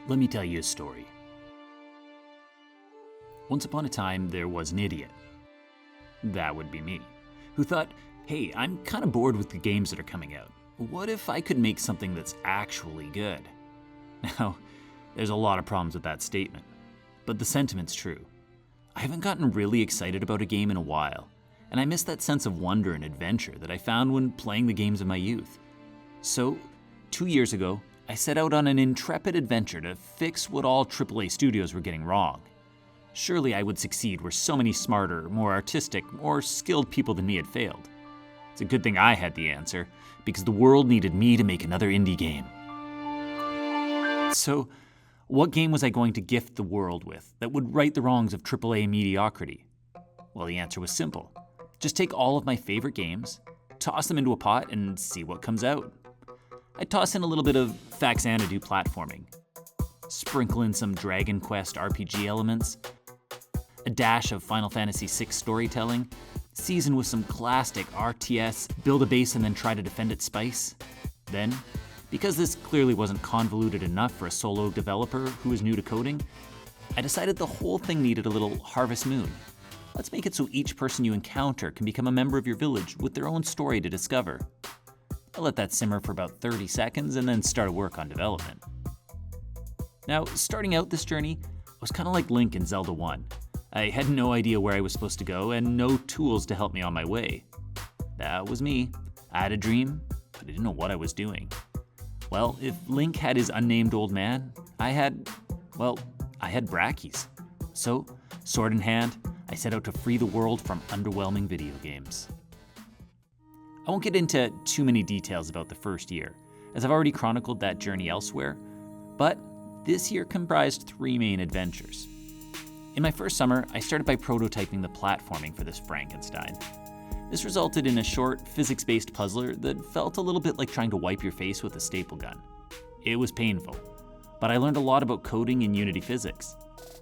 Let me tell you a story. Once upon a time, there was an idiot. That would be me, who thought, hey, I'm kind of bored with the games that are coming out. What if I could make something that's actually good? Now, there's a lot of problems with that statement, but the sentiment's true. I haven't gotten really excited about a game in a while, and I miss that sense of wonder and adventure that I found when playing the games of my youth. So, 2 years ago, I set out on an intrepid adventure to fix what all AAA studios were getting wrong. Surely I would succeed where so many smarter, more artistic, more skilled people than me had failed. It's a good thing I had the answer, because the world needed me to make another indie game. So, what game was I going to gift the world with that would right the wrongs of AAA mediocrity? Well, the answer was simple. Just take all of my favorite games, toss them into a pot, and see what comes out. I'd toss in a little bit of Faxanadu platforming, sprinkle in some Dragon Quest RPG elements, a dash of Final Fantasy VI storytelling, season with some classic RTS, build a base and then try to defend it spice. Then, because this clearly wasn't convoluted enough for a solo developer who was new to coding, I decided the whole thing needed a little Harvest Moon. Let's make it so each person you encounter can become a member of your village with their own story to discover. I let that simmer for about 30 seconds and then started work on development. Now, starting out this journey was kind of like Link in Zelda 1. I had no idea where I was supposed to go and no tools to help me on my way. That was me. I had a dream, but I didn't know what I was doing. Well, if Link had his unnamed old man, I had brackies. So, sword in hand, I set out to free the world from underwhelming video games. I won't get into too many details about the first year, as I've already chronicled that journey elsewhere, but this year comprised 3 main adventures. In my first summer, I started by prototyping the platforming for this Frankenstein. This resulted in a short, physics-based puzzler that felt a little bit like trying to wipe your face with a staple gun. It was painful, but I learned a lot about coding and Unity physics.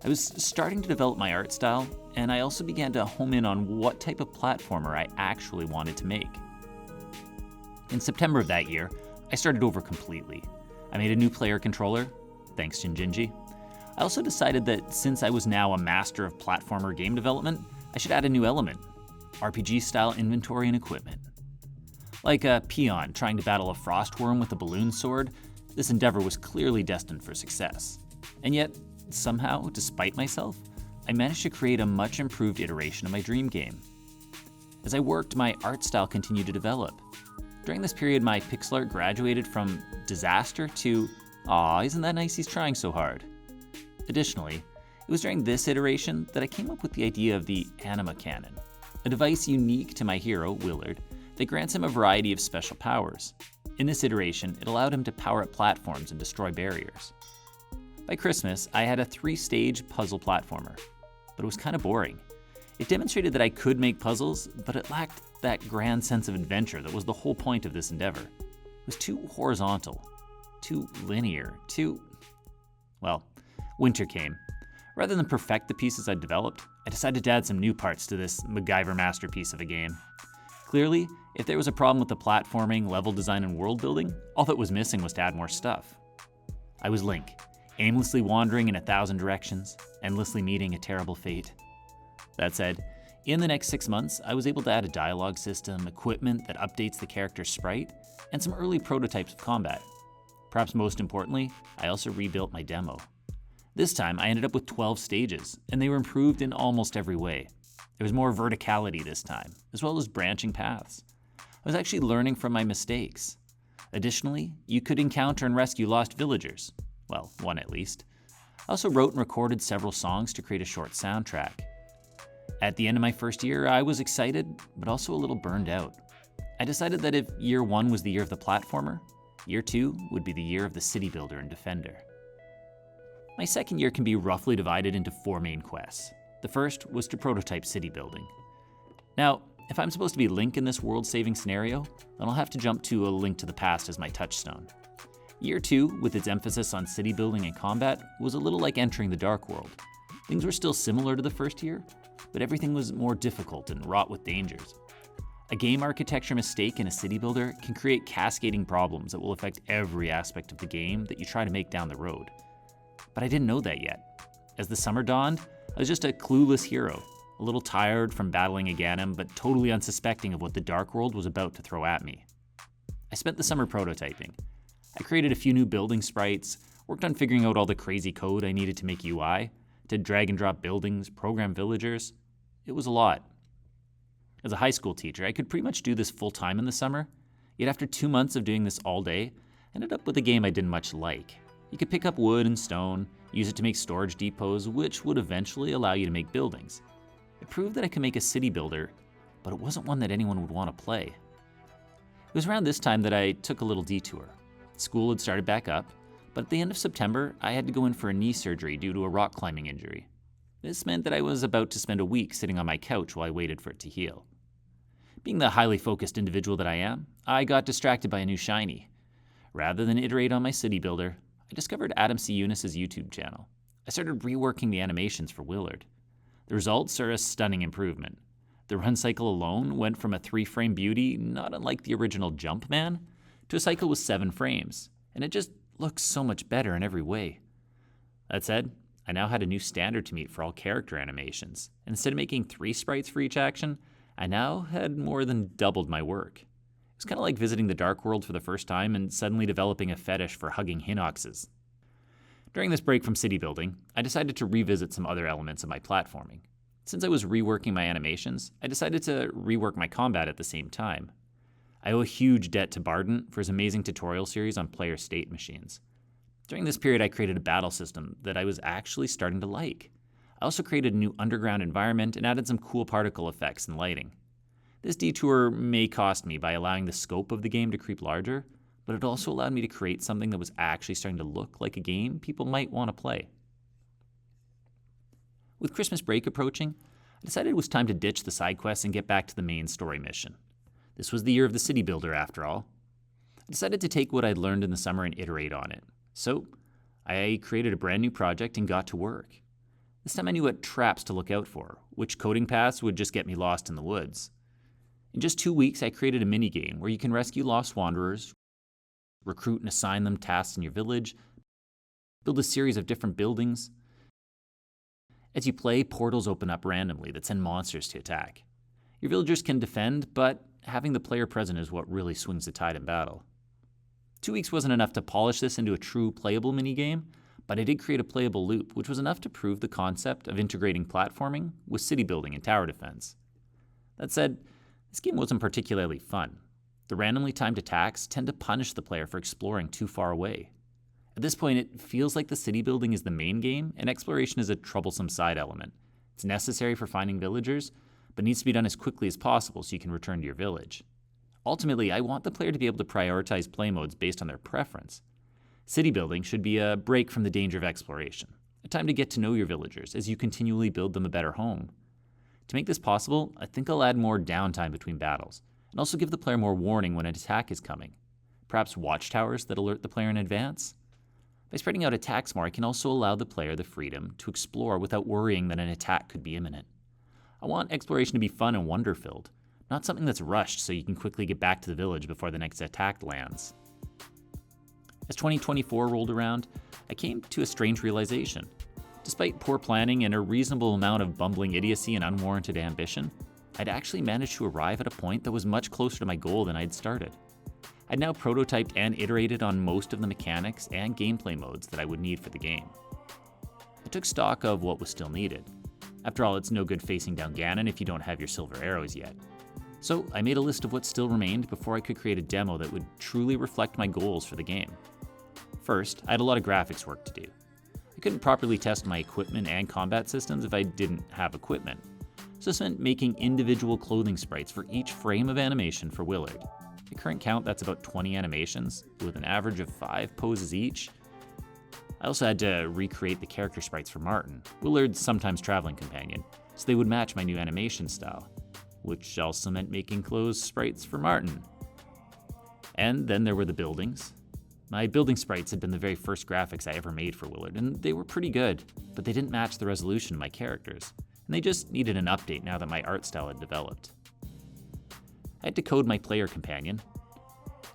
I was starting to develop my art style, and I also began to home in on what type of platformer I actually wanted to make. In September of that year, I started over completely. I made a new player controller, thanks to Njinji. I also decided that since I was now a master of platformer game development, I should add a new element: RPG-style inventory and equipment. Like a peon trying to battle a frostworm with a balloon sword, this endeavor was clearly destined for success. And yet, somehow, despite myself, I managed to create a much improved iteration of my dream game. As I worked, my art style continued to develop. During this period, my pixel art graduated from disaster to, aw, isn't that nice he's trying so hard. Additionally, it was during this iteration that I came up with the idea of the Anima Cannon, a device unique to my hero, Willard, that grants him a variety of special powers. In this iteration, it allowed him to power up platforms and destroy barriers. By Christmas, I had a 3-stage puzzle platformer, but it was kind of boring. It demonstrated that I could make puzzles, but it lacked that grand sense of adventure that was the whole point of this endeavor. It was too horizontal, too linear, well, winter came. Rather than perfect the pieces I'd developed, I decided to add some new parts to this MacGyver masterpiece of a game. Clearly, if there was a problem with the platforming, level design, and world building, all that was missing was to add more stuff. I was Link, aimlessly wandering in 1,000 directions, endlessly meeting a terrible fate. That said, in the next 6 months, I was able to add a dialogue system, equipment that updates the character's sprite, and some early prototypes of combat. Perhaps most importantly, I also rebuilt my demo. This time, I ended up with 12 stages, and they were improved in almost every way. There was more verticality this time, as well as branching paths. I was actually learning from my mistakes. Additionally, you could encounter and rescue lost villagers. Well, one at least. I also wrote and recorded several songs to create a short soundtrack. At the end of my first year, I was excited, but also a little burned out. I decided that if year 1 was the year of the platformer, year 2 would be the year of the city builder and defender. My second year can be roughly divided into 4 main quests. The first was to prototype city building. Now, if I'm supposed to be Link in this world-saving scenario, then I'll have to jump to A Link to the Past as my touchstone. Year 2, with its emphasis on city building and combat, was a little like entering the Dark World. Things were still similar to the first year, but everything was more difficult and wrought with dangers. A game architecture mistake in a city builder can create cascading problems that will affect every aspect of the game that you try to make down the road. But I didn't know that yet. As the summer dawned, I was just a clueless hero, a little tired from battling a Ganem, but totally unsuspecting of what the Dark World was about to throw at me. I spent the summer prototyping. I created a few new building sprites, worked on figuring out all the crazy code I needed to make UI, to drag and drop buildings, program villagers. It was a lot. As a high school teacher, I could pretty much do this full time in the summer, yet after 2 months of doing this all day, I ended up with a game I didn't much like. You could pick up wood and stone, use it to make storage depots, which would eventually allow you to make buildings. It proved that I could make a city builder, but it wasn't one that anyone would want to play. It was around this time that I took a little detour. School had started back up, but at the end of September, I had to go in for a knee surgery due to a rock climbing injury. This meant that I was about to spend a week sitting on my couch while I waited for it to heal. Being the highly focused individual that I am, I got distracted by a new shiny. Rather than iterate on my city builder, I discovered Adam C. Eunice's YouTube channel. I started reworking the animations for Willard. The results are a stunning improvement. The run cycle alone went from a 3-frame beauty, not unlike the original Jumpman, to a cycle with 7 frames, and it just looks so much better in every way. That said, I now had a new standard to meet for all character animations, and instead of making 3 sprites for each action, I now had more than doubled my work. It was kind of like visiting the Dark World for the first time and suddenly developing a fetish for hugging Hinoxes. During this break from city building, I decided to revisit some other elements of my platforming. Since I was reworking my animations, I decided to rework my combat at the same time. I owe a huge debt to Bardent for his amazing tutorial series on player state machines. During this period, I created a battle system that I was actually starting to like. I also created a new underground environment and added some cool particle effects and lighting. This detour may cost me by allowing the scope of the game to creep larger, but it also allowed me to create something that was actually starting to look like a game people might want to play. With Christmas break approaching, I decided it was time to ditch the side quests and get back to the main story mission. This was the year of the city builder, after all. I decided to take what I'd learned in the summer and iterate on it. So, I created a brand new project and got to work. This time I knew what traps to look out for, which coding paths would just get me lost in the woods. In just 2 weeks, I created a minigame where you can rescue lost wanderers, recruit and assign them tasks in your village, build a series of different buildings. As you play, portals open up randomly that send monsters to attack. Your villagers can defend, but having the player present is what really swings the tide in battle. 2 weeks wasn't enough to polish this into a true playable minigame, but I did create a playable loop, which was enough to prove the concept of integrating platforming with city building and tower defense. That said, this game wasn't particularly fun. The randomly timed attacks tend to punish the player for exploring too far away. At this point, it feels like the city building is the main game, and exploration is a troublesome side element. It's necessary for finding villagers, but needs to be done as quickly as possible so you can return to your village. Ultimately, I want the player to be able to prioritize play modes based on their preference. City building should be a break from the danger of exploration, a time to get to know your villagers as you continually build them a better home. To make this possible, I think I'll add more downtime between battles, and also give the player more warning when an attack is coming. Perhaps watchtowers that alert the player in advance? By spreading out attacks more, I can also allow the player the freedom to explore without worrying that an attack could be imminent. I want exploration to be fun and wonder-filled, not something that's rushed so you can quickly get back to the village before the next attack lands. As 2024 rolled around, I came to a strange realization. Despite poor planning and a reasonable amount of bumbling idiocy and unwarranted ambition, I'd actually managed to arrive at a point that was much closer to my goal than I'd started. I'd now prototyped and iterated on most of the mechanics and gameplay modes that I would need for the game. I took stock of what was still needed. After all, it's no good facing down Ganon if you don't have your silver arrows yet. So I made a list of what still remained before I could create a demo that would truly reflect my goals for the game. First, I had a lot of graphics work to do. I couldn't properly test my equipment and combat systems if I didn't have equipment, so this meant making individual clothing sprites for each frame of animation for Willard. At current count, that's about 20 animations, with an average of 5 poses each. I also had to recreate the character sprites for Martin, Willard's sometimes traveling companion, so they would match my new animation style, which also meant making clothes sprites for Martin. And then there were the buildings. My building sprites had been the very first graphics I ever made for Willard, and they were pretty good, but they didn't match the resolution of my characters, and they just needed an update now that my art style had developed. I had to code my player companion.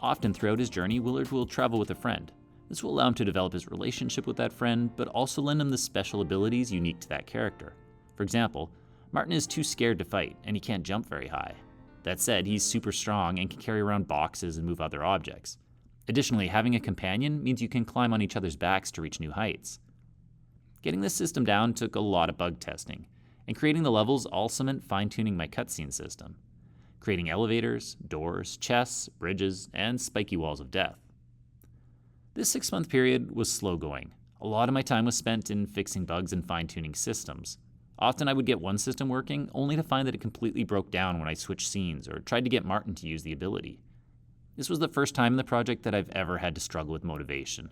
Often throughout his journey, Willard will travel with a friend. This will allow him to develop his relationship with that friend, but also lend him the special abilities unique to that character. For example, Martin is too scared to fight, and he can't jump very high. That said, he's super strong and can carry around boxes and move other objects. Additionally, having a companion means you can climb on each other's backs to reach new heights. Getting this system down took a lot of bug testing, and creating the levels also meant fine-tuning my cutscene system, creating elevators, doors, chests, bridges, and spiky walls of death. This 6-month period was slow going. A lot of my time was spent in fixing bugs and fine-tuning systems. Often I would get one system working, only to find that it completely broke down when I switched scenes or tried to get Martin to use the ability. This was the first time in the project that I've ever had to struggle with motivation.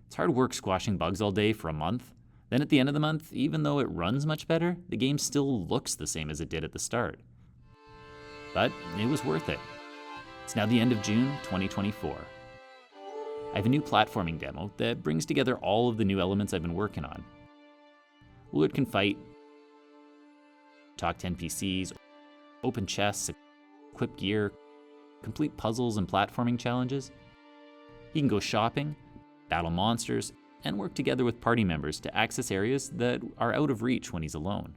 It's hard work squashing bugs all day for a month. Then at the end of the month, even though it runs much better, the game still looks the same as it did at the start. But it was worth it. It's now the end of June 2024. I have a new platforming demo that brings together all of the new elements I've been working on. Willard can fight, talk to NPCs, open chests, equip gear, complete puzzles and platforming challenges. He can go shopping, battle monsters, and work together with party members to access areas that are out of reach when he's alone.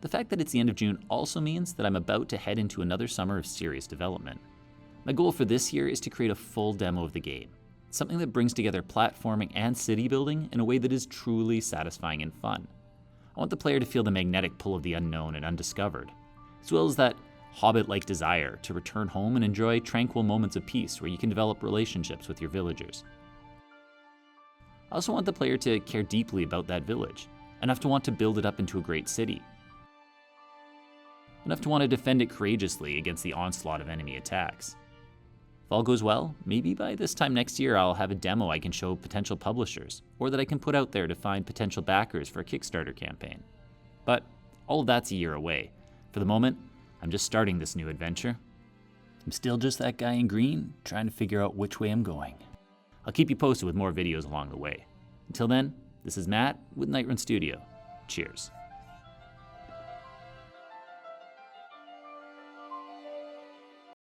The fact that it's the end of June also means that I'm about to head into another summer of serious development. My goal for this year is to create a full demo of the game, something that brings together platforming and city building in a way that is truly satisfying and fun. I want the player to feel the magnetic pull of the unknown and undiscovered, as well as that Hobbit-like desire to return home and enjoy tranquil moments of peace where you can develop relationships with your villagers. I also want the player to care deeply about that village, enough to want to build it up into a great city, enough to want to defend it courageously against the onslaught of enemy attacks. If all goes well, maybe by this time next year I'll have a demo I can show potential publishers, or that I can put out there to find potential backers for a Kickstarter campaign. But all of that's a year away. For the moment, I'm just starting this new adventure. I'm still just that guy in green, trying to figure out which way I'm going. I'll keep you posted with more videos along the way. Until then, this is Matt with Nightrun Studio. Cheers.